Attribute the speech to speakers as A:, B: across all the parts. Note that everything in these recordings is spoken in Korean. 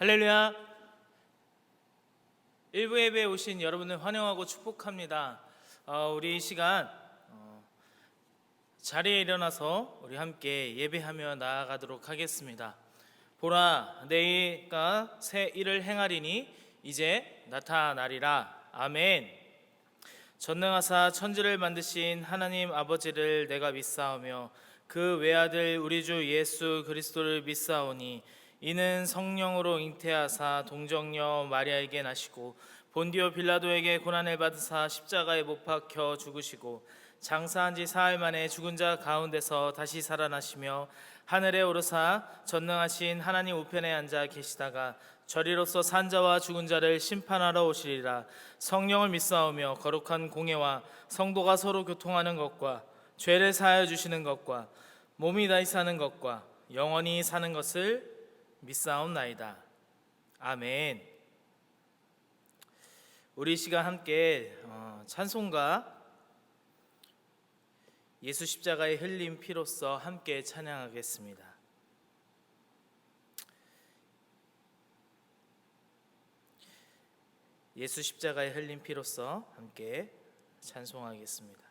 A: 할렐루야. 일부 예배에 오신 여러분을 환영하고 축복합니다. 우리 이 시간 자리에 일어나서 우리 함께 예배하며 나아가도록 하겠습니다. 보라, 내가 새 일을 행하리니 이제 나타나리라. 아멘. 전능하사 천지를 만드신 하나님 아버지를 내가 믿사오며 그 외아들 우리 주 예수 그리스도를 믿사오니 이는 성령으로 잉태하사 동정녀 마리아에게 나시고 본디오 빌라도에게 고난을 받으사 십자가에 못 박혀 죽으시고 장사한 지 사흘 만에 죽은 자 가운데서 다시 살아나시며 하늘에 오르사 전능하신 하나님 우편에 앉아 계시다가 저리로서 산자와 죽은 자를 심판하러 오시리라. 성령을 믿사오며 거룩한 공예와 성도가 서로 교통하는 것과 죄를 사하여 주시는 것과 몸이 다시 사는 것과 영원히 사는 것을 믿사옵나이다. 아멘. 우리 시간 함께 찬송가 예수 십자가의 흘린 피로써 함께 찬양하겠습니다. 예수 십자가의 흘린 피로써 함께 찬송하겠습니다.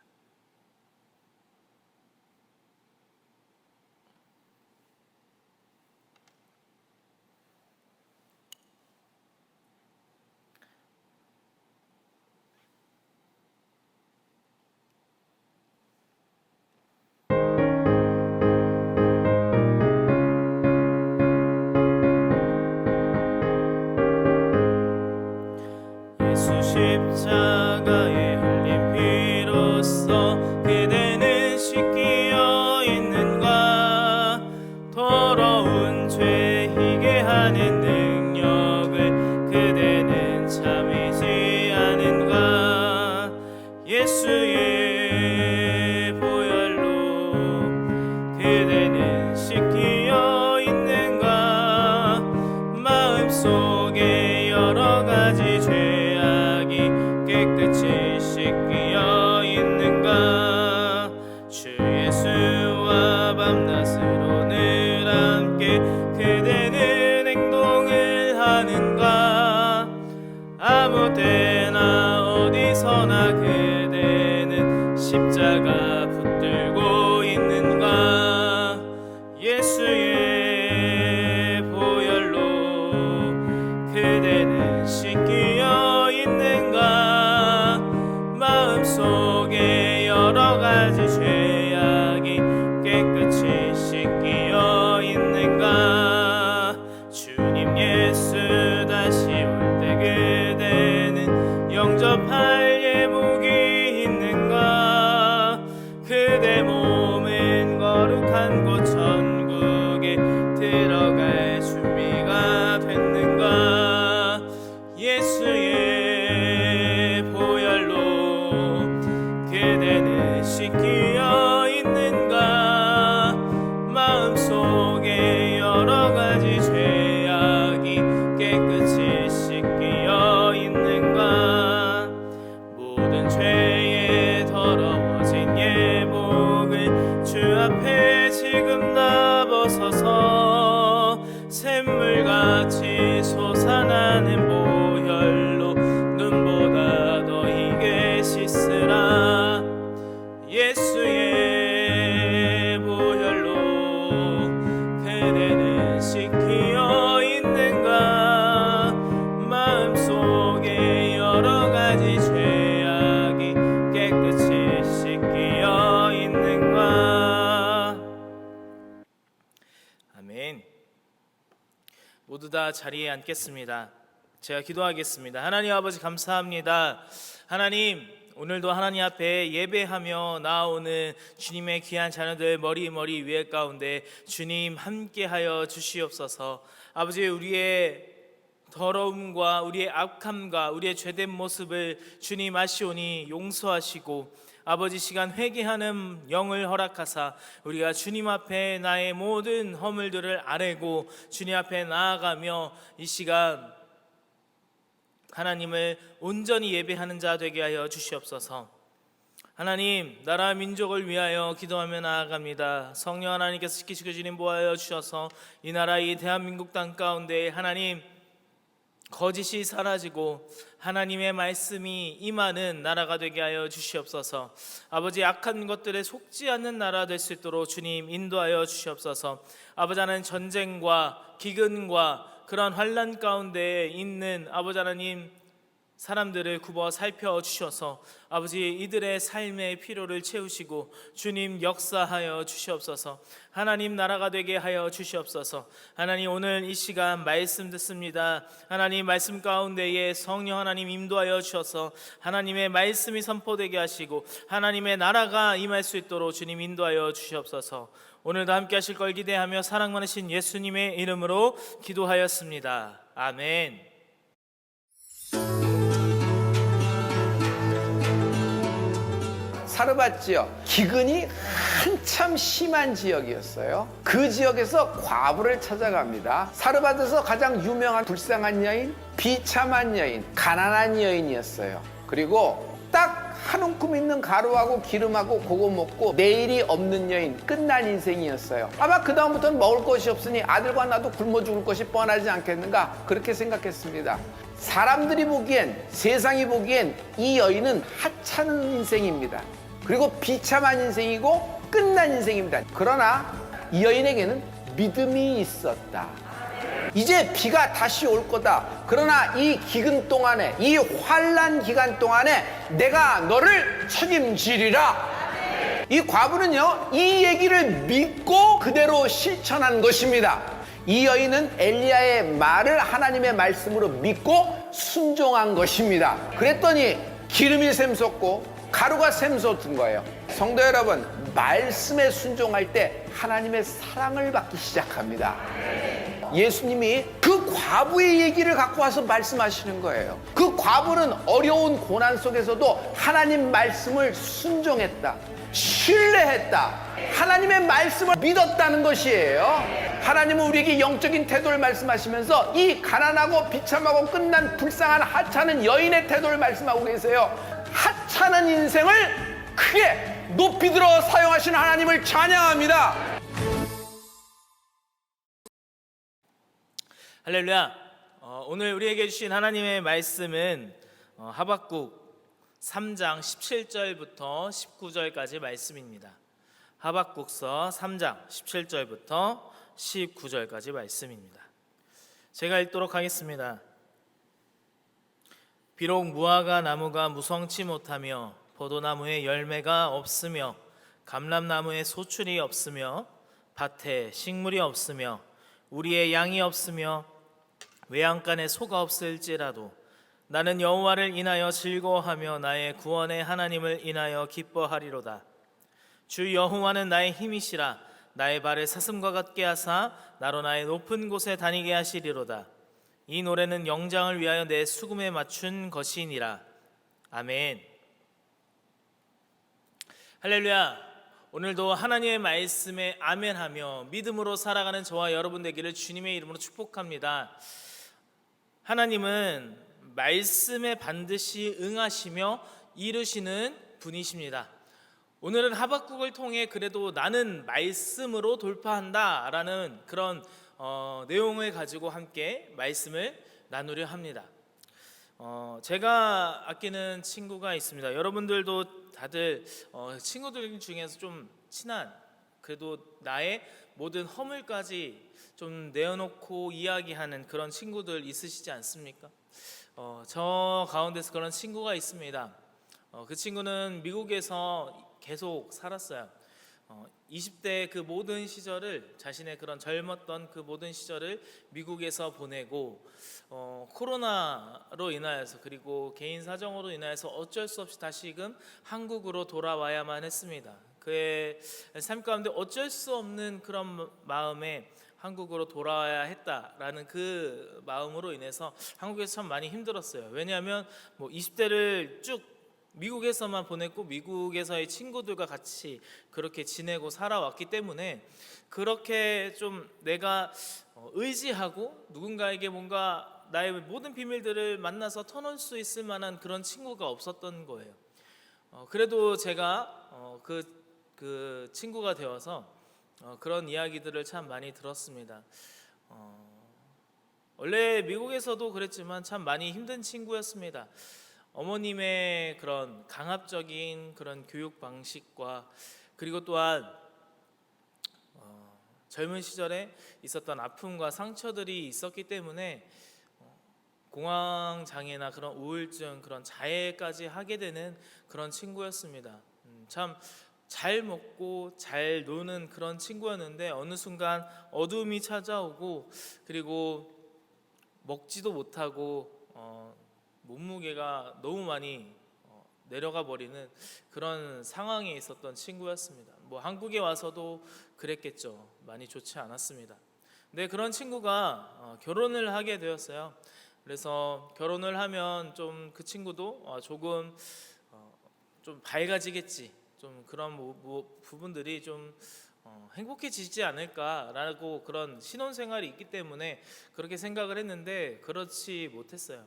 A: 십자가에 흘린 피로써 그대는 씻기어 있는가? 더러운 죄 희게 하는 능력을 그대는 참이지 않은가? 예수의 보혈로 그대는 씻기어 있는가? 마음속에 여러 가지 죄 깨끗이 씻기어 있는가? 주 예수와 밤낮으로 늘 함께 그대는 행동을 하는가? 아무 때나 어디서나 그대는 십자가 붙들고 있는가? 예수의 보혈로 그대는 씻기어 있는가? 마음속에 여러 가지 죄악이 깨끗이 씻기어 있는가? 주님 예수 다시 올 때 그대는 영접할 예목이 있는가? 그대 몸은 거룩한 곳 천국에 들어갈 준비가 됐는가? 예수의 보혈로 그대는 씻기어 있는가? 마음속에 여러 가지 죄악이 깨끗이 씻기어 있는가? 모든 죄에 더러워진 예복을 주 앞에 지금 다 벗어서 샘물같이 솟아나는 보혈로 눈보다 더 희게 씻으라. 예수의 보혈로 그대는 씻기어 있는가? 마음속에 여러 가지 죄악이 깨끗이 씻기어 있는가? 아멘. 모두 다 자리에 앉겠습니다. 제가 기도하겠습니다. 하나님 아버지 감사합니다. 하나님, 오늘도 하나님 앞에 예배하며 나오는 주님의 귀한 자녀들 머리 위에 가운데 주님 함께하여 주시옵소서. 아버지, 우리의 더러움과 우리의 악함과 우리의 죄된 모습을 주님 아시오니 용서하시고 아버지 시간 회개하는 영을 허락하사 우리가 주님 앞에 나의 모든 허물들을 아뢰고 주님 앞에 나아가며 이 시간 하나님을 온전히 예배하는 자 되게 하여 주시옵소서. 하나님, 나라 민족을 위하여 기도하며 나아갑니다. 성령 하나님께서 지키시고 주님 보호하여 주셔서 이 나라 이 대한민국 땅 가운데 하나님 거짓이 사라지고 하나님의 말씀이 임하는 나라가 되게 하여 주시옵소서. 아버지, 악한 것들에 속지 않는 나라 될 수 있도록 주님 인도하여 주시옵소서. 아버지 하나님, 전쟁과 기근과 그런 환난 가운데 있는 아버지 하나님 사람들을 굽어 살펴주셔서 아버지 이들의 삶의 필요를 채우시고 주님 역사하여 주시옵소서. 하나님 나라가 되게 하여 주시옵소서. 하나님, 오늘 이 시간 말씀 듣습니다. 하나님 말씀 가운데에 성령 하나님 인도하여 주셔서 하나님의 말씀이 선포되게 하시고 하나님의 나라가 임할 수 있도록 주님 인도하여 주시옵소서. 오늘도 함께 하실 걸 기대하며 사랑 많으신 예수님의 이름으로 기도하였습니다. 아멘.
B: 사르밧 지역, 기근이 한참 심한 지역이었어요. 그 지역에서 과부를 찾아갑니다. 사르밧에서 가장 유명한 불쌍한 여인, 비참한 여인, 가난한 여인이었어요. 그리고 딱 한 움큼 있는 가루하고 기름하고 그거 먹고 내일이 없는 여인, 끝난 인생이었어요. 아마 그 다음부터는 먹을 것이 없으니 아들과 나도 굶어 죽을 것이 뻔하지 않겠는가, 그렇게 생각했습니다. 사람들이 보기엔, 세상이 보기엔 이 여인은 하찮은 인생입니다. 그리고 비참한 인생이고 끝난 인생입니다. 그러나 이 여인에게는 믿음이 있었다. 이제 비가 다시 올 거다. 그러나 이 기근 동안에, 이 환난 기간 동안에 내가 너를 책임지리라. 이 과부는요, 이 얘기를 믿고 그대로 실천한 것입니다. 이 여인은 엘리야의 말을 하나님의 말씀으로 믿고 순종한 것입니다. 그랬더니 기름이 샘솟고 가루가 샘솟은 거예요. 성도 여러분, 말씀에 순종할 때 하나님의 사랑을 받기 시작합니다. 예수님이 그 과부의 얘기를 갖고 와서 말씀하시는 거예요. 그 과부는 어려운 고난 속에서도 하나님 말씀을 순종했다, 신뢰했다, 하나님의 말씀을 믿었다는 것이에요. 하나님은 우리에게 영적인 태도를 말씀하시면서 이 가난하고 비참하고 끝난 불쌍한 하찮은 여인의 태도를 말씀하고 계세요. 하찮은 인생을 크게 높이 들어 사용하시는 하나님을 찬양합니다.
A: 할렐루야. 오늘 우리에게 주신 하나님의 말씀은 하박국 3장 17절부터 19절까지 말씀입니다. 하박국서 3장 17절부터 19절까지 말씀입니다. 제가 읽도록 하겠습니다. 비록 무화과 나무가 무성치 못하며 포도나무에 열매가 없으며 감람나무에 소출이 없으며 밭에 식물이 없으며 우리의 양이 없으며 외양간에 소가 없을지라도 나는 여호와를 인하여 즐거워하며 나의 구원의 하나님을 인하여 기뻐하리로다. 주 여호와는 나의 힘이시라. 나의 발을 사슴과 같게 하사 나로 나의 높은 곳에 다니게 하시리로다. 이 노래는 영장을 위하여 내 수금에 맞춘 것이니라. 아멘. 할렐루야. 오늘도 하나님의 말씀에 아멘하며 믿음으로 살아가는 저와 여러분 되기를 주님의 이름으로 축복합니다. 하나님은 말씀에 반드시 응하시며 이루시는 분이십니다. 오늘은 하박국을 통해 그래도 나는 말씀으로 돌파한다라는 그런 내용을 가지고 함께 말씀을 나누려 합니다. 제가 아끼는 친구가 있습니다. 여러분들도 다들 친구들 중에서 좀 친한, 그래도 나의 모든 허물까지 좀 내어놓고 이야기하는 그런 친구들 있으시지 않습니까? 저 가운데서 그런 친구가 있습니다. 그 친구는 미국에서 계속 살았어요. 20대 그 모든 시절을, 자신의 그런 젊었던 그 모든 시절을 미국에서 보내고 코로나로 인하여서 그리고 개인 사정으로 인하여서 어쩔 수 없이 다시금 한국으로 돌아와야만 했습니다. 그의 삶 가운데 어쩔 수 없는 그런 마음에 한국으로 돌아와야 했다라는 그 마음으로 인해서 한국에서 참 많이 힘들었어요. 왜냐하면 20대를 쭉 미국에서만 보냈고 미국에서의 친구들과 같이 그렇게 지내고 살아왔기 때문에 그렇게 좀 내가 의지하고 누군가에게 뭔가 나의 모든 비밀들을 만나서 터놓을 수 있을 만한 그런 친구가 없었던 거예요. 그래도 제가 그 친구가 되어서 그런 이야기들을 참 많이 들었습니다. 원래 미국에서도 그랬지만 참 많이 힘든 친구였습니다. 어머님의 그런 강압적인 그런 교육 방식과 그리고 또한 젊은 시절에 있었던 아픔과 상처들이 있었기 때문에 공황 장애나 그런 우울증, 그런 자해까지 하게 되는 그런 친구였습니다. 참 잘 먹고 잘 노는 그런 친구였는데 어느 순간 어둠이 찾아오고 그리고 먹지도 못하고 몸무게가 너무 많이 내려가 버리는 그런 상황에 있었던 친구였습니다. 뭐 한국에 와서도 그랬겠죠. 많이 좋지 않았습니다. 근데 그런 친구가 결혼을 하게 되었어요. 그래서 결혼을 하면 좀 그 친구도 조금 좀 밝아지겠지. 좀 그런 부분들이 좀 행복해지지 않을까라고 그런 신혼생활이 있기 때문에 그렇게 생각을 했는데 그렇지 못했어요.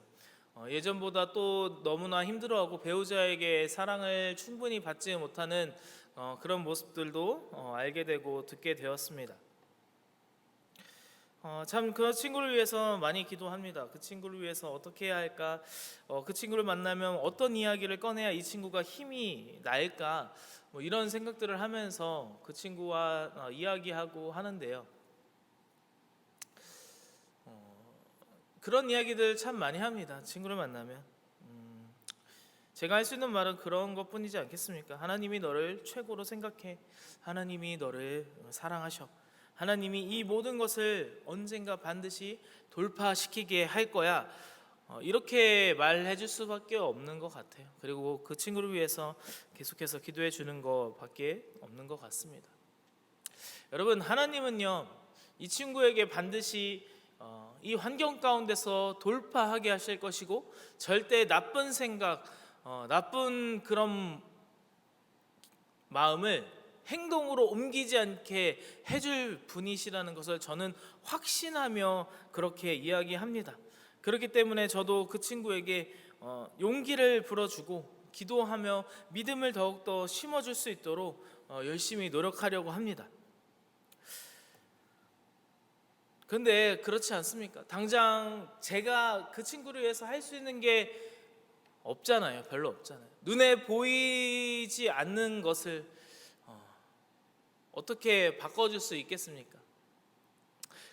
A: 예전보다 또 너무나 힘들어하고 배우자에게 사랑을 충분히 받지 못하는 그런 모습들도 알게 되고 듣게 되었습니다. 참 그 친구를 위해서 많이 기도합니다. 그 친구를 위해서 어떻게 해야 할까? 그 친구를 만나면 어떤 이야기를 꺼내야 이 친구가 힘이 날까? 뭐 이런 생각들을 하면서 그 친구와 이야기하고 하는데요. 그런 이야기들 참 많이 합니다. 친구를 만나면. 제가 할 수 있는 말은 그런 것뿐이지 않겠습니까? 하나님이 너를 최고로 생각해. 하나님이 너를 사랑하셔. 하나님이 이 모든 것을 언젠가 반드시 돌파시키게 할 거야. 이렇게 말해 줄 수밖에 없는 것 같아요. 그리고 그 친구를 위해서 계속해서 기도해 주는 것밖에 없는 것 같습니다. 여러분, 하나님은요 이 친구에게 반드시 이 환경 가운데서 돌파하게 하실 것이고 절대 나쁜 생각, 나쁜 그런 마음을 행동으로 옮기지 않게 해줄 분이시라는 것을 저는 확신하며 그렇게 이야기합니다. 그렇기 때문에 저도 그 친구에게 용기를 불어주고 기도하며 믿음을 더욱더 심어줄 수 있도록 열심히 노력하려고 합니다. 그런데 그렇지 않습니까? 당장 제가 그 친구를 위해서 할 수 있는 게 없잖아요. 별로 없잖아요. 눈에 보이지 않는 것을 어떻게 바꿔줄 수 있겠습니까?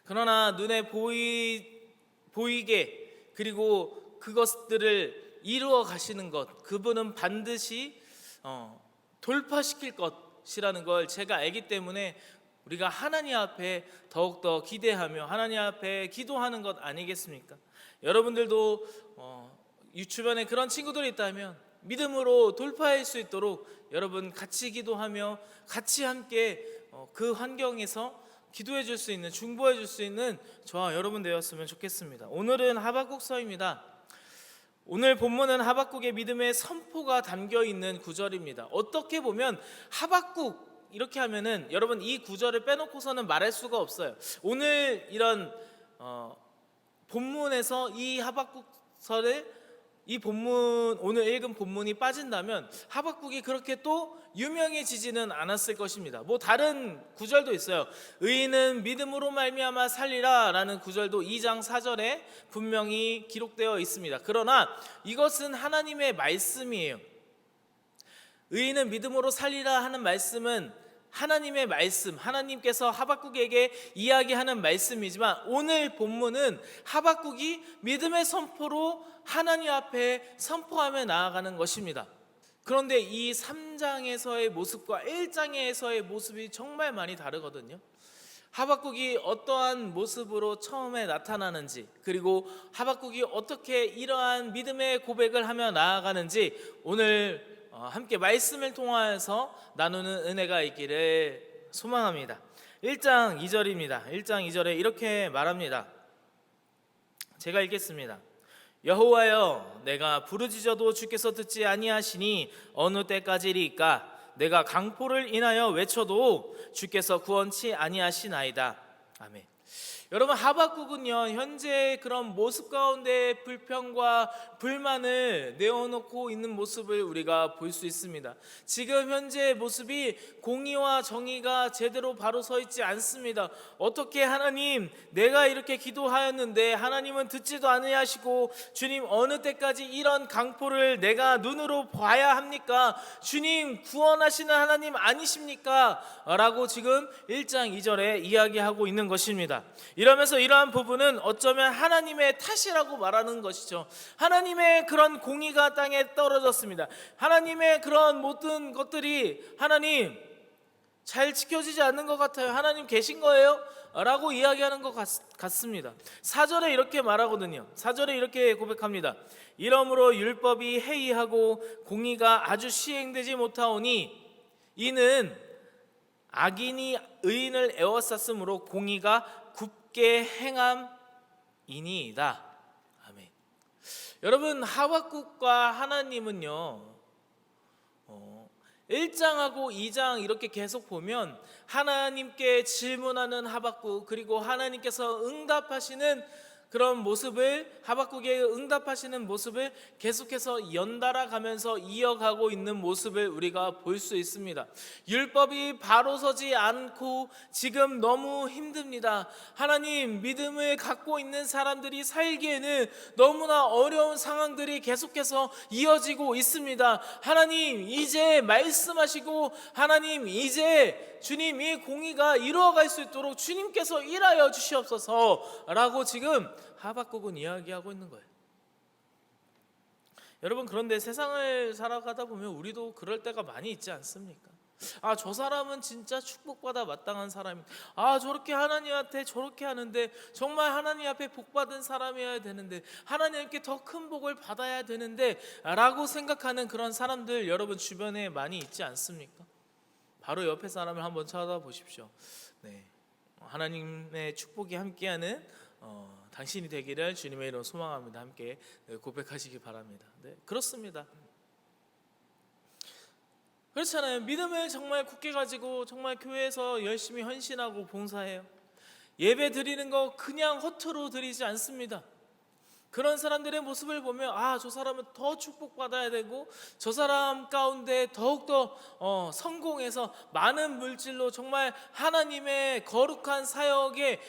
A: 그러나 눈에 보이게 그리고 그것들을 이루어 가시는 것, 그분은 반드시 돌파시킬 것이라는 걸 제가 알기 때문에 우리가 하나님 앞에 더욱더 기대하며 하나님 앞에 기도하는 것 아니겠습니까? 여러분들도 주변에 그런 친구들이 있다면 믿음으로 돌파할 수 있도록 여러분 같이 기도하며 같이 함께 그 환경에서 기도해 줄 수 있는, 중보해 줄 수 있는 저와 여러분 되었으면 좋겠습니다. 오늘은 하박국서입니다. 오늘 본문은 하박국의 믿음의 선포가 담겨 있는 구절입니다. 어떻게 보면 하박국 이렇게 하면은 여러분 이 구절을 빼놓고서는 말할 수가 없어요. 오늘 이런 본문에서 이 하박국서를 이 본문, 오늘 읽은 본문이 빠진다면 하박국이 그렇게 또 유명해지지는 않았을 것입니다. 뭐 다른 구절도 있어요. 의인은 믿음으로 말미암아 살리라 라는 구절도 2장 4절에 분명히 기록되어 있습니다. 그러나 이것은 하나님의 말씀이에요. 의인은 믿음으로 살리라 하는 말씀은 하나님의 말씀, 하나님께서 하박국에게 이야기하는 말씀이지만 오늘 본문은 하박국이 믿음의 선포로 하나님 앞에 선포하며 나아가는 것입니다. 그런데 이 3장에서의 모습과 1장에서의 모습이 정말 많이 다르거든요. 하박국이 어떠한 모습으로 처음에 나타나는지, 그리고 하박국이 어떻게 이러한 믿음의 고백을 하며 나아가는지 오늘 함께 말씀을 통하여서 나누는 은혜가 있기를 소망합니다. 1장 2절입니다. 1장 2절에 이렇게 말합니다. 제가 읽겠습니다. 여호와여, 내가 부르짖어도 주께서 듣지 아니하시니 어느 때까지리까? 내가 강포를 인하여 외쳐도 주께서 구원치 아니하시나이다. 아멘. 여러분, 하박국은요 현재 그런 모습 가운데 불평과 불만을 내어놓고 있는 모습을 우리가 볼 수 있습니다. 지금 현재 모습이 공의와 정의가 제대로 바로 서 있지 않습니다. 어떻게 하나님, 내가 이렇게 기도하였는데 하나님은 듣지도 않으시고, 주님 어느 때까지 이런 강포를 내가 눈으로 봐야 합니까? 주님 구원하시는 하나님 아니십니까? 라고 지금 1장 2절에 이야기하고 있는 것입니다. 이러면서 이러한 부분은 어쩌면 하나님의 탓이라고 말하는 것이죠. 하나님의 그런 공의가 땅에 떨어졌습니다. 하나님의 그런 모든 것들이 하나님 잘 지켜지지 않는 것 같아요. 하나님 계신 거예요? 라고 이야기하는 것 같습니다. 4절에 이렇게 말하거든요. 4절에 이렇게 고백합니다. 이러므로 율법이 해이하고 공의가 아주 시행되지 못하오니 이는 악인이 의인을 에워쌌으므로 공의가 굳게 행함이니이다. 아멘. 여러분, 하박국과 하나님은요 1장하고 2장 이렇게 계속 보면 하나님께 질문하는 하박국, 그리고 하나님께서 응답하시는 그런 모습을, 하박국의 응답하시는 모습을 계속해서 연달아 가면서 이어가고 있는 모습을 우리가 볼 수 있습니다. 율법이 바로 서지 않고 지금 너무 힘듭니다. 하나님, 믿음을 갖고 있는 사람들이 살기에는 너무나 어려운 상황들이 계속해서 이어지고 있습니다. 하나님, 이제 말씀하시고, 하나님, 이제 주님 이 공의가 이루어갈 수 있도록 주님께서 일하여 주시옵소서 라고 지금 하박국은 이야기하고 있는 거예요. 여러분, 그런데 세상을 살아가다 보면 우리도 그럴 때가 많이 있지 않습니까? 아, 저 사람은 진짜 축복받아 마땅한 사람이다. 아, 저렇게 하나님한테 저렇게 하는데 정말 하나님 앞에 복받은 사람이어야 되는데, 하나님께 더 큰 복을 받아야 되는데 라고 생각하는 그런 사람들 여러분 주변에 많이 있지 않습니까? 바로 옆에 사람을 한번 찾아보십시오. 네, 하나님의 축복이 함께하는 당신이 되기를 주님의 이름으로 소망합니다. 함께 고백하시기 바랍니다. 네, 그렇습니다. 그렇잖아요. 믿음을 정말 굳게 가지고 정말 교회에서 열심히 헌신하고 봉사해요. 예배 드리는 거 그냥 허투루 드리지 않습니다. 그런 사람들의 모습을 보면 아, 저 사람은 더 축복받아야 되고, 저 사람 가운데 더욱더 성공해서 많은 물질로 정말 하나님의 거룩한 사역에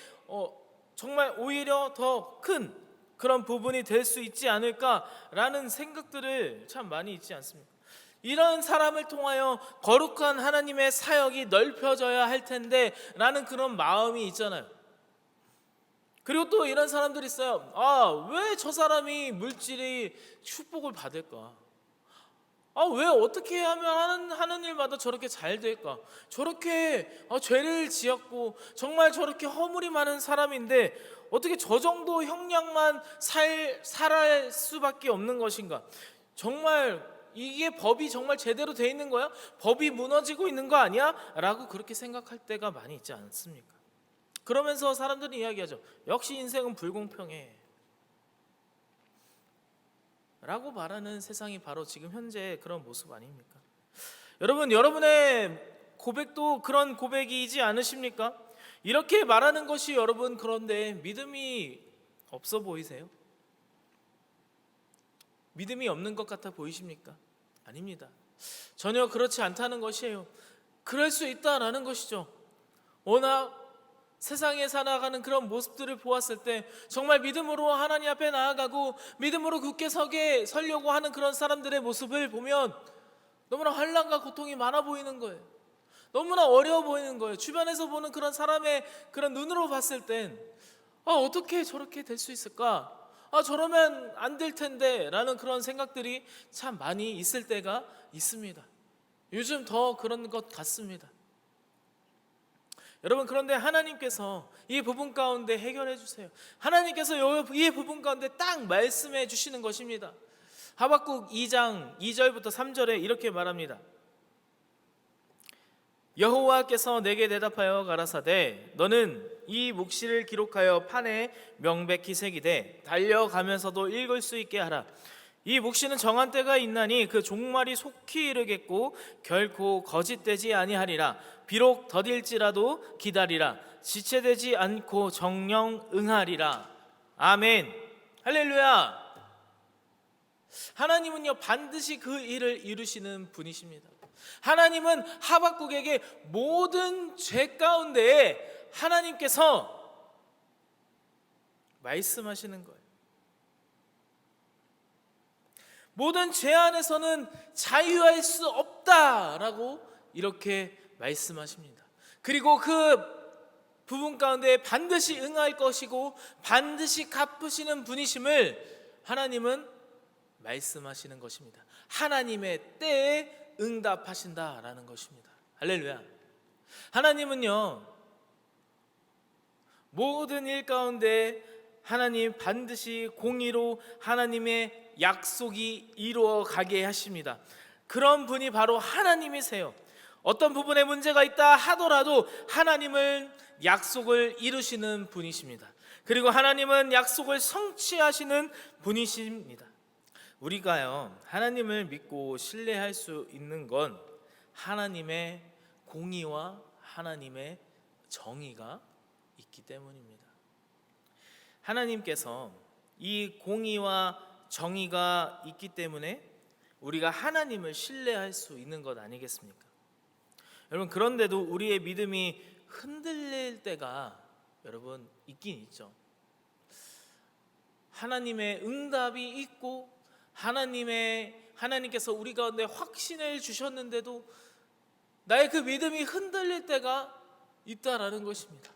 A: 정말 오히려 더 큰 그런 부분이 될 수 있지 않을까라는 생각들을 참 많이 있지 않습니까? 이런 사람을 통하여 거룩한 하나님의 사역이 넓혀져야 할 텐데 라는 그런 마음이 있잖아요. 그리고 또 이런 사람들이 있어요. 아, 왜 저 사람이 물질이 축복을 받을까? 아, 왜 어떻게 하면 하는 일마다 저렇게 잘 될까? 저렇게 죄를 지었고 정말 저렇게 허물이 많은 사람인데 어떻게 저 정도 형량만 살할 수밖에 없는 것인가? 정말 이게 법이 정말 제대로 돼 있는 거야? 법이 무너지고 있는 거 아니야? 라고 그렇게 생각할 때가 많이 있지 않습니까? 그러면서 사람들이 이야기하죠. 역시 인생은 불공평해 라고 말하는 세상이 바로 지금 현재 그런 모습 아닙니까? 여러분, 여러분의 고백도 그런 고백이지 않으십니까? 이렇게 말하는 것이 여러분, 그런데 믿음이 없어 보이세요? 믿음이 없는 것 같아 보이십니까? 아닙니다. 전혀 그렇지 않다는 것이에요. 그럴 수 있다라는 것이죠. 워낙 세상에 살아가는 그런 모습들을 보았을 때 정말 믿음으로 하나님 앞에 나아가고 믿음으로 굳게 서려고 하는 그런 사람들의 모습을 보면 너무나 환난과 고통이 많아 보이는 거예요. 너무나 어려워 보이는 거예요. 주변에서 보는 그런 사람의 그런 눈으로 봤을 땐 어떻게 저렇게 될 수 있을까? 저러면 안 될 텐데 라는 그런 생각들이 참 많이 있을 때가 있습니다. 요즘 더 그런 것 같습니다. 여러분, 그런데 하나님께서 이 부분 가운데 해결해 주세요. 하나님께서 이 부분 가운데 딱 말씀해 주시는 것입니다. 하박국 2장 2절부터 3절에 이렇게 말합니다. 여호와께서 내게 대답하여 가라사대 너는 이 묵시를 기록하여 판에 명백히 새기되 달려가면서도 읽을 수 있게 하라. 이 묵시는 정한 때가 있나니 그 종말이 속히 이르겠고 결코 거짓되지 아니하리라. 비록 더딜지라도 기다리라. 지체되지 않고 정령 응하리라. 아멘. 할렐루야. 하나님은요 반드시 그 일을 이루시는 분이십니다. 하나님은 하박국에게 모든 죄 가운데에 하나님께서 말씀하시는 거예요. 모든 죄 안에서는 자유할 수 없다라고 이렇게 말씀하십니다. 그리고 그 부분 가운데 반드시 응할 것이고 반드시 갚으시는 분이심을 하나님은 말씀하시는 것입니다. 하나님의 때에 응답하신다라는 것입니다. 할렐루야. 하나님은요 모든 일 가운데 하나님 반드시 공의로 하나님의 약속이 이루어 가게 하십니다. 그런 분이 바로 하나님이세요. 어떤 부분에 문제가 있다 하더라도 하나님은 약속을 이루시는 분이십니다. 그리고 하나님은 약속을 성취하시는 분이십니다. 우리가요 하나님을 믿고 신뢰할 수 있는 건 하나님의 공의와 하나님의 정의가 있기 때문입니다. 하나님께서 이 공의와 정의가 있기 때문에 우리가 하나님을 신뢰할 수 있는 것 아니겠습니까? 여러분, 그런데도 우리의 믿음이 흔들릴 때가 여러분 있긴 있죠. 하나님의 응답이 있고 하나님께서 우리 가운데 확신을 주셨는데도 나의 그 믿음이 흔들릴 때가 있다라는 것입니다.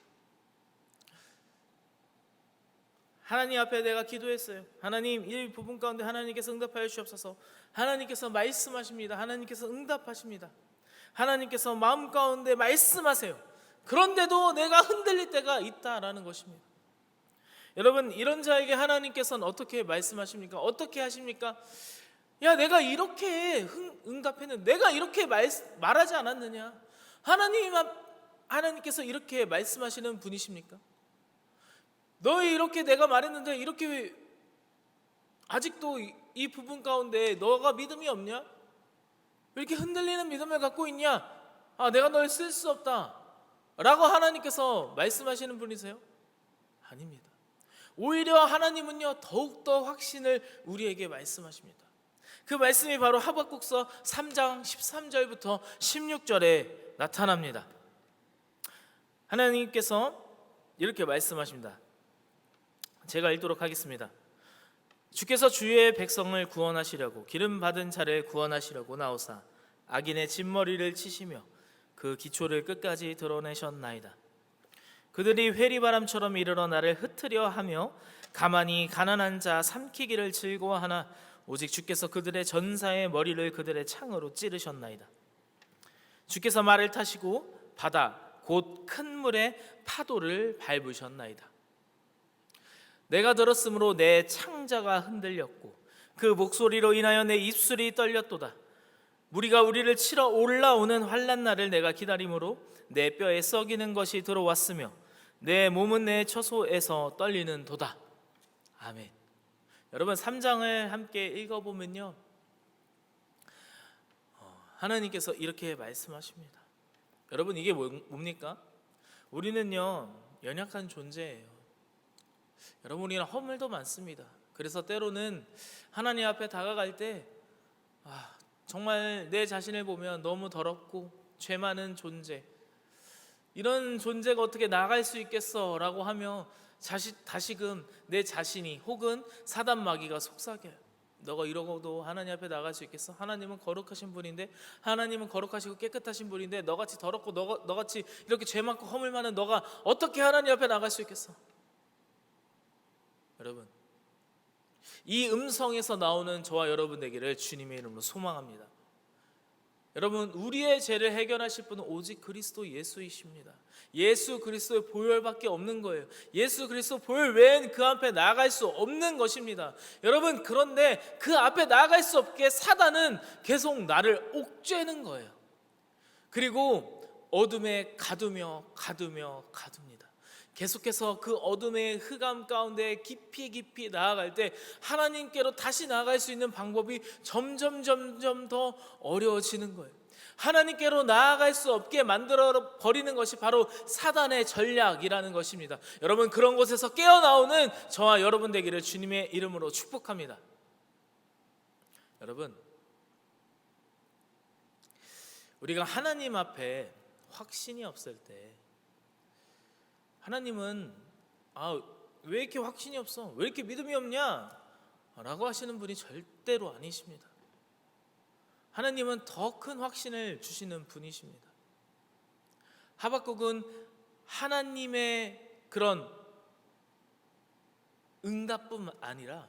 A: 하나님 앞에 내가 기도했어요. 하나님, 이 부분 가운데 하나님께서 응답하여 주옵소서. 하나님께서 말씀하십니다. 하나님께서 응답하십니다. 하나님께서 마음 가운데 말씀하세요. 그런데도 내가 흔들릴 때가 있다라는 것입니다. 여러분, 이런 자에게 하나님께서는 어떻게 말씀하십니까? 어떻게 하십니까? 야, 내가 이렇게 응답했는데 내가 이렇게 말하지 않았느냐? 하나님께서 이렇게 말씀하시는 분이십니까? 너희 이렇게 내가 말했는데 이렇게 아직도 이 부분 가운데 너가 믿음이 없냐? 왜 이렇게 흔들리는 믿음을 갖고 있냐? 내가 널 쓸 수 없다 라고 하나님께서 말씀하시는 분이세요? 아닙니다. 오히려 하나님은요 더욱더 확신을 우리에게 말씀하십니다. 그 말씀이 바로 하박국서 3장 13절부터 16절에 나타납니다. 하나님께서 이렇게 말씀하십니다. 제가 읽도록 하겠습니다. 주께서 주의 백성을 구원하시려고 기름 받은 자를 구원하시려고 나오사 악인의 진머리를 치시며 그 기초를 끝까지 드러내셨나이다. 그들이 회리바람처럼 이르러 나를 흩으려 하며 가만히 가난한 자 삼키기를 즐거워하나 오직 주께서 그들의 전사의 머리를 그들의 창으로 찌르셨나이다. 주께서 말을 타시고 바다 곧 큰 물의 파도를 밟으셨나이다. 내가 들었으므로 내 창자가 흔들렸고 그 목소리로 인하여 내 입술이 떨렸도다. 무리가 우리를 치러 올라오는 환난 날을 내가 기다림으로 내 뼈에 썩이는 것이 들어왔으며 내 몸은 내 처소에서 떨리는 도다. 아멘. 여러분, 3장을 함께 읽어보면요 하나님께서 이렇게 말씀하십니다. 여러분, 이게 뭡니까? 우리는요 연약한 존재예요. 여러분, 우리는 허물도 많습니다. 그래서 때로는 하나님 앞에 다가갈 때 정말 내 자신을 보면 너무 더럽고 죄 많은 존재, 이런 존재가 어떻게 나아갈 수 있겠어 라고 하며 다시금 내 자신이 혹은 사단 마귀가 속삭여요. 너가 이러고도 하나님 앞에 나갈 수 있겠어? 하나님은 거룩하신 분인데, 하나님은 거룩하시고 깨끗하신 분인데 너같이 더럽고 너같이 이렇게 죄 많고 허물 많은 너가 어떻게 하나님 앞에 나갈 수 있겠어? 여러분, 이 음성에서 나오는 저와 여러분 되기를 주님의 이름으로 소망합니다. 여러분, 우리의 죄를 해결하실 분은 오직 그리스도 예수이십니다. 예수 그리스도의 보혈밖에 없는 거예요. 예수 그리스도 보혈 외엔 그 앞에 나아갈 수 없는 것입니다. 여러분, 그런데 그 앞에 나아갈 수 없게 사단은 계속 나를 옥죄는 거예요. 그리고 어둠에 가두며 가둡니다. 계속해서 그 어둠의 흑암 가운데 깊이 나아갈 때 하나님께로 다시 나아갈 수 있는 방법이 점점 더 어려워지는 거예요. 하나님께로 나아갈 수 없게 만들어 버리는 것이 바로 사단의 전략이라는 것입니다. 여러분, 그런 곳에서 깨어나오는 저와 여러분 되기를 주님의 이름으로 축복합니다. 여러분, 우리가 하나님 앞에 확신이 없을 때, 하나님은 왜 이렇게 확신이 없어? 왜 이렇게 믿음이 없냐? 라고 하시는 분이 절대로 아니십니다. 하나님은 더 큰 확신을 주시는 분이십니다. 하박국은 하나님의 그런 응답뿐만 아니라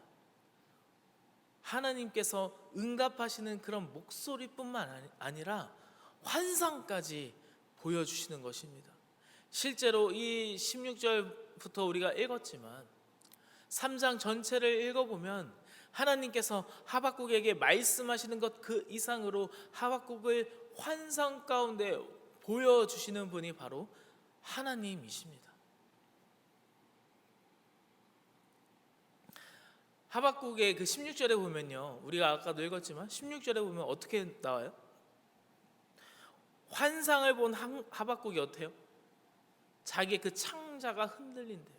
A: 하나님께서 응답하시는 그런 목소리뿐만 아니라 환상까지 보여주시는 것입니다. 실제로 이 16절부터 우리가 읽었지만 3장 전체를 읽어보면 하나님께서 하박국에게 말씀하시는 것 그 이상으로 하박국을 환상 가운데 보여주시는 분이 바로 하나님이십니다. 하박국의 그 16절에 보면요, 우리가 아까도 읽었지만 16절에 보면 어떻게 나와요? 환상을 본 하박국이 어때요? 자기의 그 창자가 흔들린대요.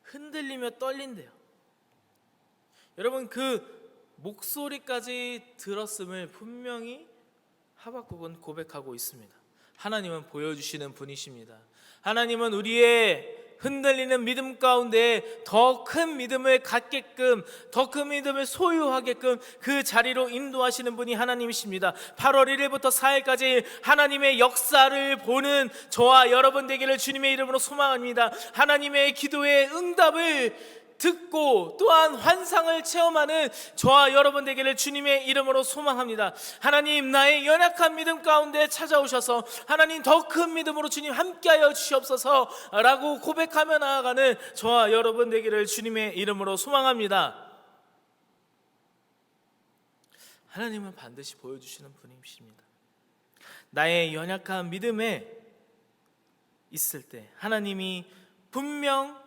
A: 흔들리며 떨린대요. 여러분, 그 목소리까지 들었음을 분명히 하박국은 고백하고 있습니다. 하나님은 보여주시는 분이십니다. 하나님은 우리의 흔들리는 믿음 가운데 더 큰 믿음을 갖게끔, 더 큰 믿음을 소유하게끔 그 자리로 인도하시는 분이 하나님이십니다. 8월 1일부터 4일까지 하나님의 역사를 보는 저와 여러분 되기를 주님의 이름으로 소망합니다. 하나님의 기도의 응답을 듣고 또한 환상을 체험하는 저와 여러분 되기를 주님의 이름으로 소망합니다. 하나님, 나의 연약한 믿음 가운데 찾아오셔서 하나님 더 큰 믿음으로 주님 함께하여 주시옵소서 라고 고백하며 나아가는 저와 여러분 되기를 주님의 이름으로 소망합니다. 하나님은 반드시 보여주시는 분이십니다. 나의 연약한 믿음에 있을 때 하나님이 분명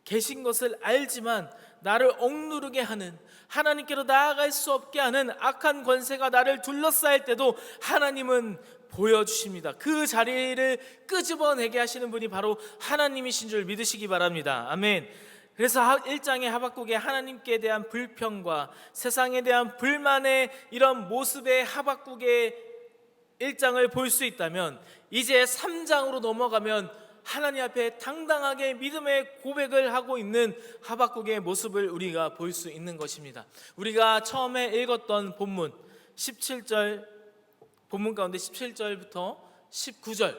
A: 계신 것을 알지만 나를 억누르게 하는, 하나님께로 나아갈 수 없게 하는 악한 권세가 나를 둘러싸일 때도 하나님은 보여주십니다. 그 자리를 끄집어내게 하시는 분이 바로 하나님이신 줄 믿으시기 바랍니다. 아멘. 그래서 1장의 하박국의 하나님께 대한 불평과 세상에 대한 불만의 이런 모습의 하박국의 1장을 볼 수 있다면, 이제 3장으로 넘어가면 하나님 앞에 당당하게 믿음의 고백을 하고 있는 하박국의 모습을 우리가 볼 수 있는 것입니다. 우리가 처음에 읽었던 본문 17절, 본문 가운데 17절부터 19절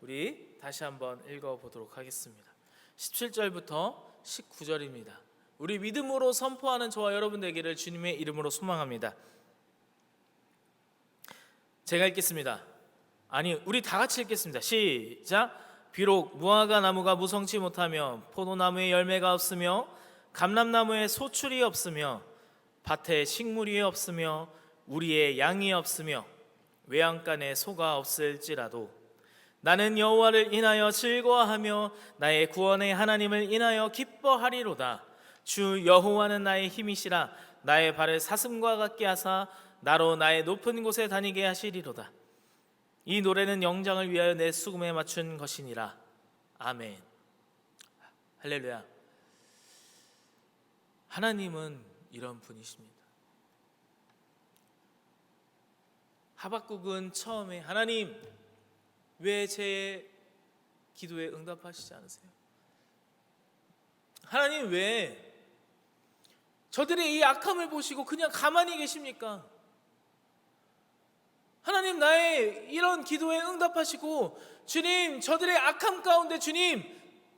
A: 우리 다시 한번 읽어보도록 하겠습니다. 17절부터 19절입니다. 우리 믿음으로 선포하는 저와 여러분 되기를 주님의 이름으로 소망합니다. 제가 읽겠습니다. 아니, 우리 다 같이 읽겠습니다. 시작. 비록 무화과 나무가 무성치 못하며 포도나무에 열매가 없으며 감람나무에 소출이 없으며 밭에 식물이 없으며 우리의 양이 없으며 외양간에 소가 없을지라도 나는 여호와를 인하여 즐거워하며 나의 구원의 하나님을 인하여 기뻐하리로다. 주 여호와는 나의 힘이시라. 나의 발을 사슴과 같게 하사 나로 나의 높은 곳에 다니게 하시리로다. 이 노래는 영장을 위하여 내 수금에 맞춘 것이니라. 아멘. 할렐루야. 하나님은 이런 분이십니다. 하박국은 처음에 하나님, 왜 제 기도에 응답하시지 않으세요? 하나님, 왜 저들의 이 악함을 보시고 그냥 가만히 계십니까? 하나님, 나의 이런 기도에 응답하시고 주님, 저들의 악함 가운데 주님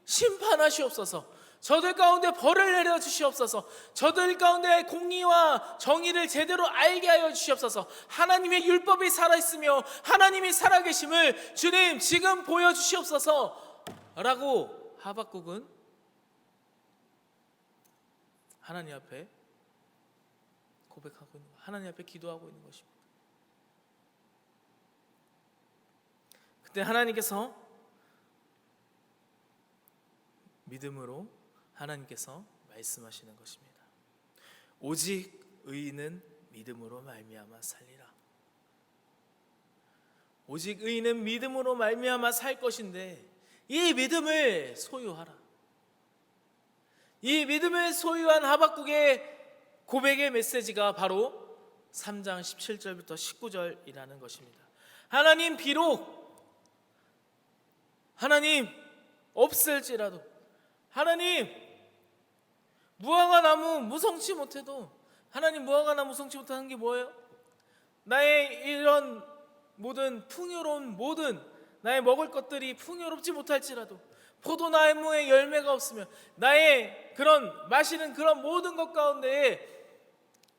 A: 심판하시옵소서. 저들 가운데 벌을 내려 주시옵소서. 저들 가운데 공의와 정의를 제대로 알게 하여 주시옵소서. 하나님의 율법이 살아있으며 하나님이 살아계심을 주님 지금 보여주시옵소서 라고 하박국은 하나님 앞에 고백하고 있는 것, 하나님 앞에 기도하고 있는 것입니다. 그때 하나님께서 믿음으로 하나님께서 말씀하시는 것입니다. 오직 의인은 믿음으로 말미암아 살리라. 오직 의인은 믿음으로 말미암아 살 것인데 이 믿음을 소유하라. 이 믿음을 소유한 하박국의 고백의 메시지가 바로 3장 17절부터 19절이라는 것입니다. 하나님, 비록 하나님 없을지라도, 하나님 무화과 나무 무성치 못해도, 하나님 무화과 나무 무성치 못하는 게 뭐예요? 나의 이런 모든 풍요로운 모든 나의 먹을 것들이 풍요롭지 못할지라도, 포도나무에 열매가 없으면, 나의 그런 마시는 그런 모든 것 가운데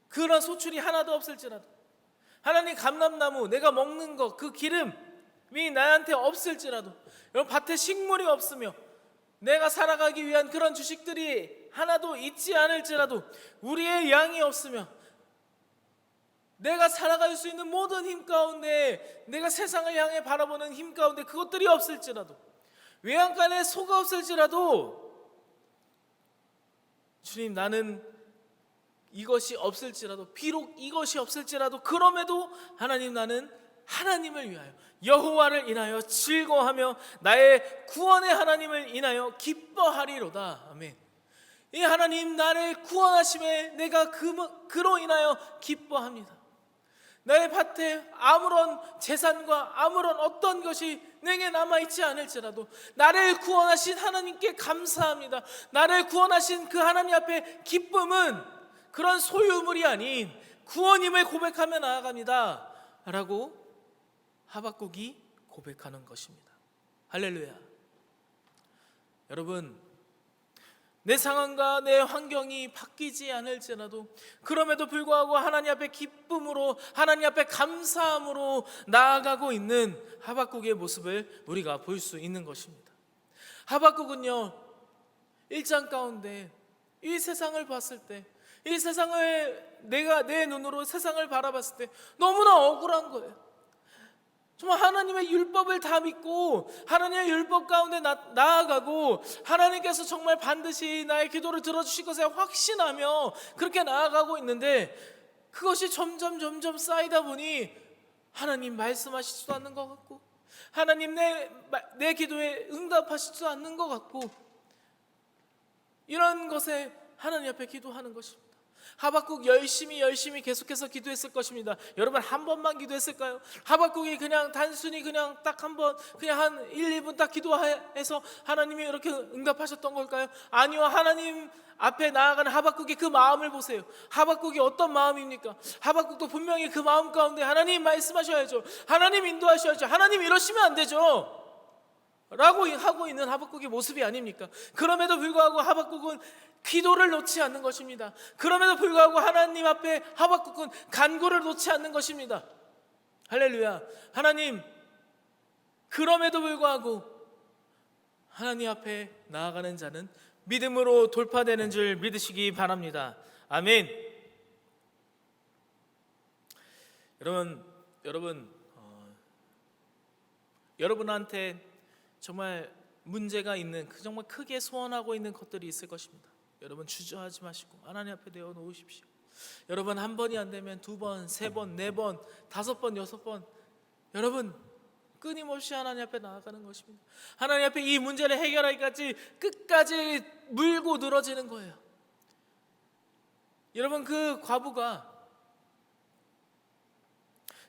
A: 그런 소출이 하나도 없을지라도, 하나님 감람나무 내가 먹는 것 그 기름이 나한테 없을지라도, 여러분 밭에 식물이 없으며 내가 살아가기 위한 그런 주식들이 하나도 있지 않을지라도, 우리의 양이 없으며 내가 살아갈 수 있는 모든 힘 가운데, 내가 세상을 향해 바라보는 힘 가운데 그것들이 없을지라도, 외양간에 소가 없을지라도, 주님 나는 이것이 없을지라도, 비록 이것이 없을지라도, 그럼에도 하나님 나는 하나님을 위하여, 여호와를 인하여 즐거워하며 나의 구원의 하나님을 인하여 기뻐하리로다. 아멘. 이 하나님 나를 구원하심에 내가 그로 인하여 기뻐합니다. 나의 밭에 아무런 재산과 아무런 어떤 것이 내게 남아있지 않을지라도 나를 구원하신 하나님께 감사합니다. 나를 구원하신 그 하나님 앞에 기쁨은 그런 소유물이 아닌 구원임을 고백하며 나아갑니다 라고 하박국이 고백하는 것입니다. 할렐루야. 여러분, 내 상황과 내 환경이 바뀌지 않을지라도 그럼에도 불구하고 하나님 앞에 기쁨으로, 하나님 앞에 감사함으로 나아가고 있는 하박국의 모습을 우리가 볼 수 있는 것입니다. 하박국은요, 1장 가운데 이 세상을 봤을 때, 이 세상을 내가 내 눈으로 세상을 바라봤을 때 너무나 억울한 거예요. 정말 하나님의 율법을 다 믿고 하나님의 율법 가운데 나아가고 하나님께서 정말 반드시 나의 기도를 들어주실 것에 확신하며 그렇게 나아가고 있는데, 그것이 점점 쌓이다 보니 하나님 말씀하시지도 않는 것 같고, 하나님 내 기도에 응답하시지도 않는 것 같고, 이런 것에 하나님 앞에 기도하는 것입니다. 하박국 열심히 계속해서 기도했을 것입니다. 여러분, 한 번만 기도했을까요? 하박국이 그냥 단순히 그냥 딱 한 번, 그냥 한 1, 2분 딱 기도해서 하나님이 이렇게 응답하셨던 걸까요? 아니요. 하나님 앞에 나아가는 하박국의 그 마음을 보세요. 하박국이 어떤 마음입니까? 하박국도 분명히 그 마음 가운데 하나님 말씀하셔야죠, 하나님 인도하셔야죠, 하나님 이러시면 안 되죠 라고 하고 있는 하박국의 모습이 아닙니까? 그럼에도 불구하고 하박국은 기도를 놓지 않는 것입니다. 그럼에도 불구하고 하나님 앞에 하박국은 간구를 놓지 않는 것입니다. 할렐루야. 하나님, 그럼에도 불구하고 하나님 앞에 나아가는 자는 믿음으로 돌파되는 줄 믿으시기 바랍니다. 아멘. 여러분한테 정말 문제가 있는, 정말 크게 소원하고 있는 것들이 있을 것입니다. 여러분, 주저하지 마시고 하나님 앞에 내어놓으십시오. 여러분, 한 번이 안 되면 2번, 3번, 4번, 5번, 6번, 여러분 끊임없이 하나님 앞에 나아가는 것입니다. 하나님 앞에 이 문제를 해결하기까지 끝까지 물고 늘어지는 거예요. 여러분, 그 과부가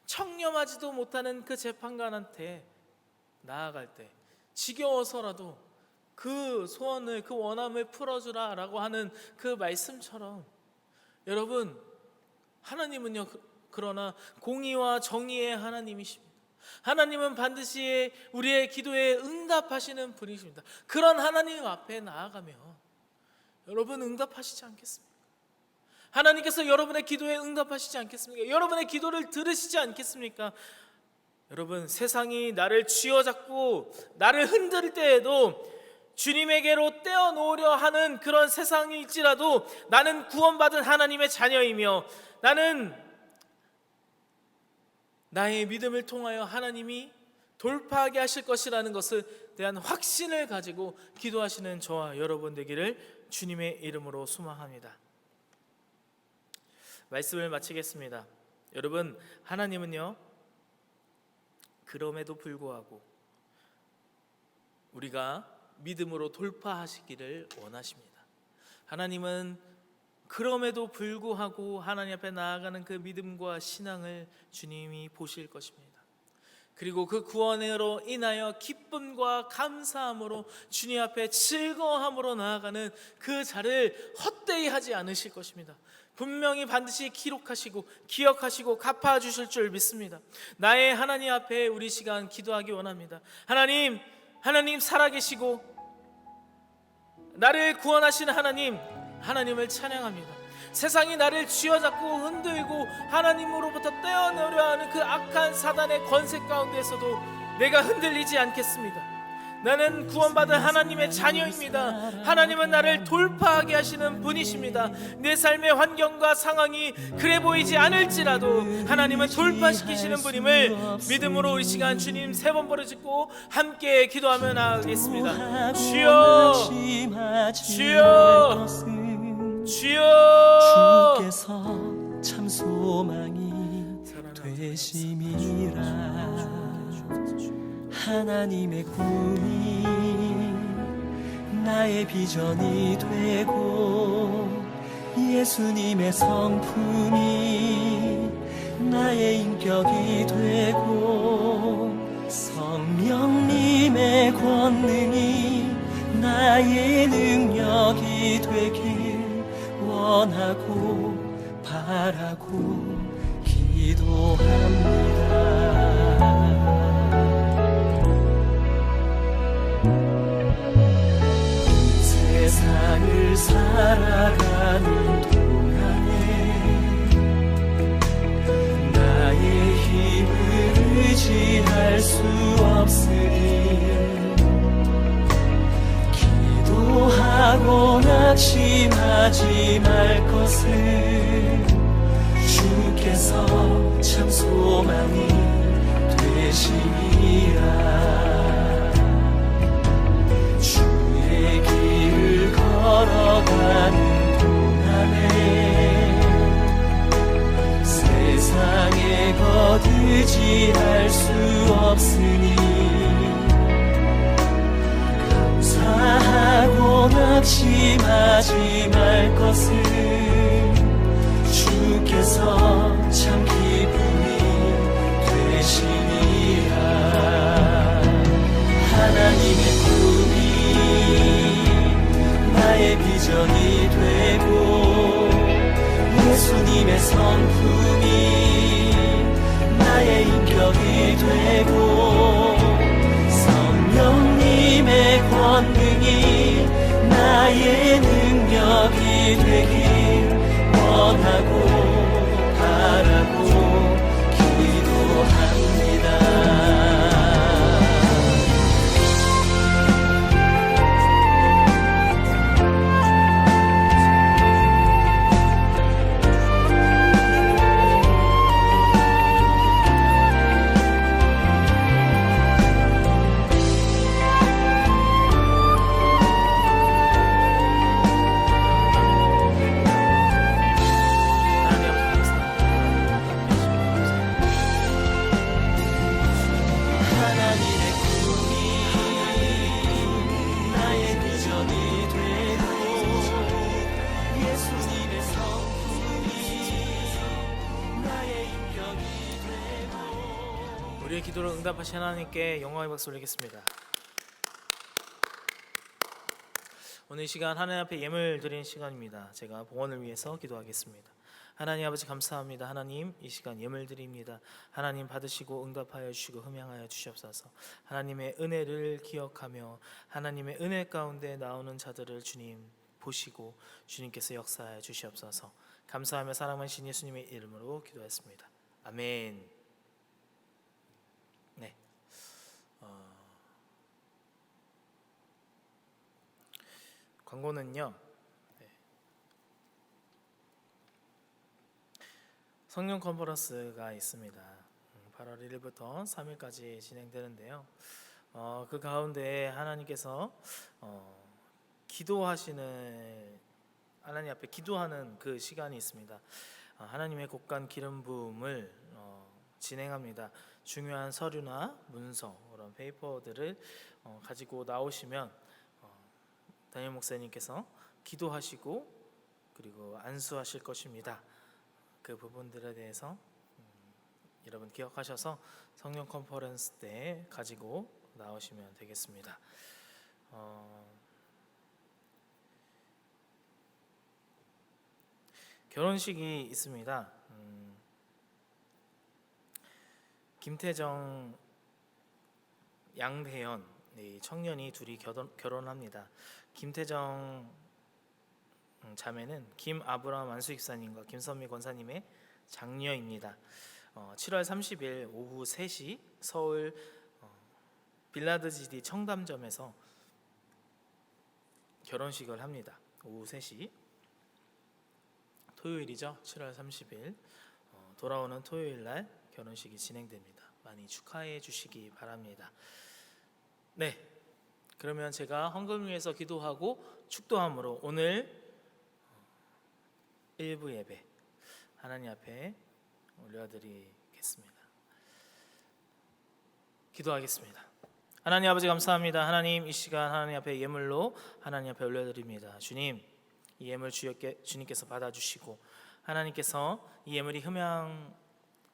A: 청렴하지도 못하는 그 재판관한테 나아갈 때 지겨워서라도 그 소원을, 그 원함을 풀어주라 라고 하는 그 말씀처럼, 여러분, 하나님은요, 그러나 공의와 정의의 하나님이십니다. 하나님은 반드시 우리의 기도에 응답하시는 분이십니다. 그런 하나님 앞에 나아가면 여러분 응답하시지 않겠습니까? 하나님께서 여러분의 기도에 응답하시지 않겠습니까? 여러분의 기도를 들으시지 않겠습니까? 여러분, 세상이 나를 쥐어잡고 나를 흔들 때에도 주님에게로 떼어놓으려 하는 그런 세상일지라도 나는 구원받은 하나님의 자녀이며, 나는 나의 믿음을 통하여 하나님이 돌파하게 하실 것이라는 것에 대한 확신을 가지고 기도하시는 저와 여러분 되기를 주님의 이름으로 소망합니다. 말씀을 마치겠습니다. 여러분, 하나님은요, 그럼에도 불구하고 우리가 믿음으로 돌파하시기를 원하십니다. 하나님은 그럼에도 불구하고 하나님 앞에 나아가는 그 믿음과 신앙을 주님이 보실 것입니다. 그리고 그 구원으로 인하여 기쁨과 감사함으로 주님 앞에 즐거워함으로 나아가는 그 자를 헛되이 하지 않으실 것입니다. 분명히 반드시 기록하시고 기억하시고 갚아주실 줄 믿습니다. 나의 하나님 앞에 우리 시간 기도하기 원합니다. 하나님 살아계시고 나를 구원하시는 하나님을 찬양합니다. 세상이 나를 쥐어잡고 흔들고 하나님으로부터 떼어내려 하는 그 악한 사단의 권세 가운데서도 내가 흔들리지 않겠습니다. 나는 구원받은 하나님의 자녀입니다. 하나님은 나를 돌파하게 하시는 분이십니다. 내 삶의 환경과 상황이 그래 보이지 않을지라도 하나님은 돌파시키시는 분임을 믿음으로 우리 시간 주님 3번 부르짖고 함께 기도하며 나아가겠습니다. 주여, 주여, 주여,
C: 주께서 참 소망이 되심이라. 하나님의 꿈이 나의 비전이 되고 예수님의 성품이 나의 인격이 되고 성령님의 권능이 나의 능력이 되길 원하고 바라고 기도합니다. 세상을 살아가는 동안에 나의 힘을 의지할 수 없으니 기도하고 낙심하지 말 것을 주께서 참 소망이 되시리라. 주의 길을 걸어가는 동안에 세상에 거두지할 수 없으니 감사하고 낙심하지 말 것을 주께서 참 기쁨이 되시니라. 하나님의 꿈이 나의 비전이 되고 예수님의 성품이 나의 인격이 되고 성령님의 권능이 나의 능력이 되길 원하고 바라고 기도합니다.
A: 우리의 기도를 응답하신 하나님께 영광의 박수 올리겠습니다. 오늘 이 시간 하나님 앞에 예물 드리는 시간입니다. 제가 봉헌을 위해서 기도하겠습니다. 하나님 아버지 감사합니다. 하나님 이 시간 예물 드립니다. 하나님 받으시고 응답하여 주시고 흠양하여 주시옵소서. 하나님의 은혜를 기억하며 하나님의 은혜 가운데 나오는 자들을 주님 보시고 주님께서 역사하여 주시옵소서. 감사하며 사랑하신 예수님의 이름으로 기도했습니다. 아멘. 네. 광고는요. 성령 컨퍼런스가 있습니다. 8월 8월 1일부터 3일까지 진행되는데요. 그 가운데 하나님께서 기도하시는, 하나님 앞에 기도하는 그 시간이 있습니다. 하나님의 곡간 기름 부음을 진행합니다. 중요한 서류나 문서, 그런 페이퍼들을 가지고 나오시면 담임 목사님께서 기도하시고 그리고 안수하실 것입니다. 그 부분들에 대해서 여러분 기억하셔서 성령 컨퍼런스 때 가지고 나오시면 되겠습니다. 결혼식이 있습니다. 김태정, 양대현 청년이 둘이 결혼합니다. 김태정 자매는 김아브라함 안수익사님과 김선미 권사님의 장녀입니다. 7월 30일 오후 3시 서울 빌라드지디 청담점에서 결혼식을 합니다. 오후 3시 토요일이죠. 7월 30일 돌아오는 토요일 날 결혼식이 진행됩니다. 많이 축하해 주시기 바랍니다. 네, 그러면 제가 헌금을 위해서 기도하고 축도함으로 오늘 일부 예배 하나님 앞에 올려드리겠습니다. 기도하겠습니다. 하나님 아버지 감사합니다. 하나님, 이 시간 하나님 앞에 예물로 하나님 앞에 올려드립니다. 주님, 이 예물 주님께서 받아주시고 하나님께서 이 예물이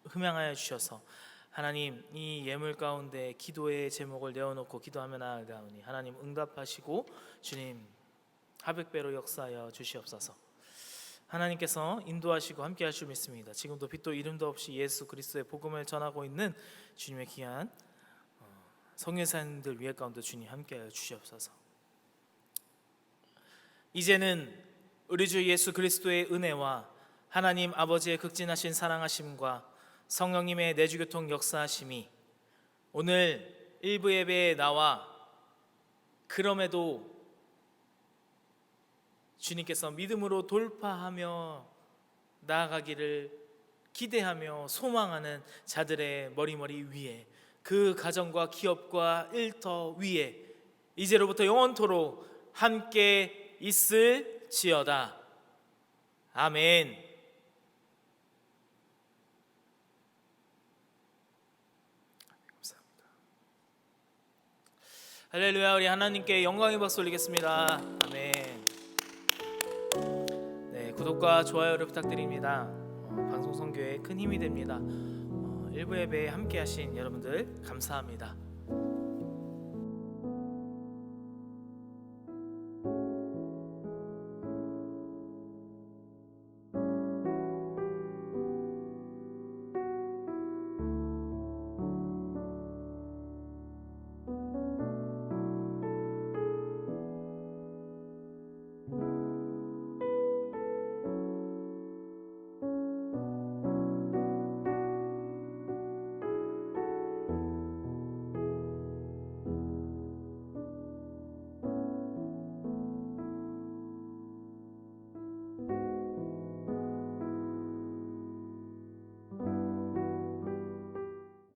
A: 흠양하여 주셔서 하나님, 이 예물 가운데 기도의 제목을 내어놓고 기도하며 나아가오니 하나님 응답하시고 주님 400배로 역사하여 주시옵소서. 하나님께서 인도하시고 함께 하실 줄 믿습니다. 지금도 빛도 이름도 없이 예수 그리스도의 복음을 전하고 있는 주님의 귀한 성교사님들 위에 가운데 주님 함께하여 주시옵소서. 이제는 우리 주 예수 그리스도의 은혜와 하나님 아버지의 극진하신 사랑하심과 성령님의 내주교통 역사하심이 오늘 일부 예배에 나와 그럼에도 주님께서 믿음으로 돌파하며 나아가기를 기대하며 소망하는 자들의 머리머리 위에, 그 가정과 기업과 일터 위에 이제로부터 영원토록 함께 있을지어다. 아멘. 감사합니다. 할렐루야. 우리 하나님께 영광의 박수 올리겠습니다. 아멘. 네, 구독과 좋아요를 부탁드립니다. 방송 선교에 큰 힘이 됩니다. 일부 예배에 함께 하신 여러분들 감사합니다.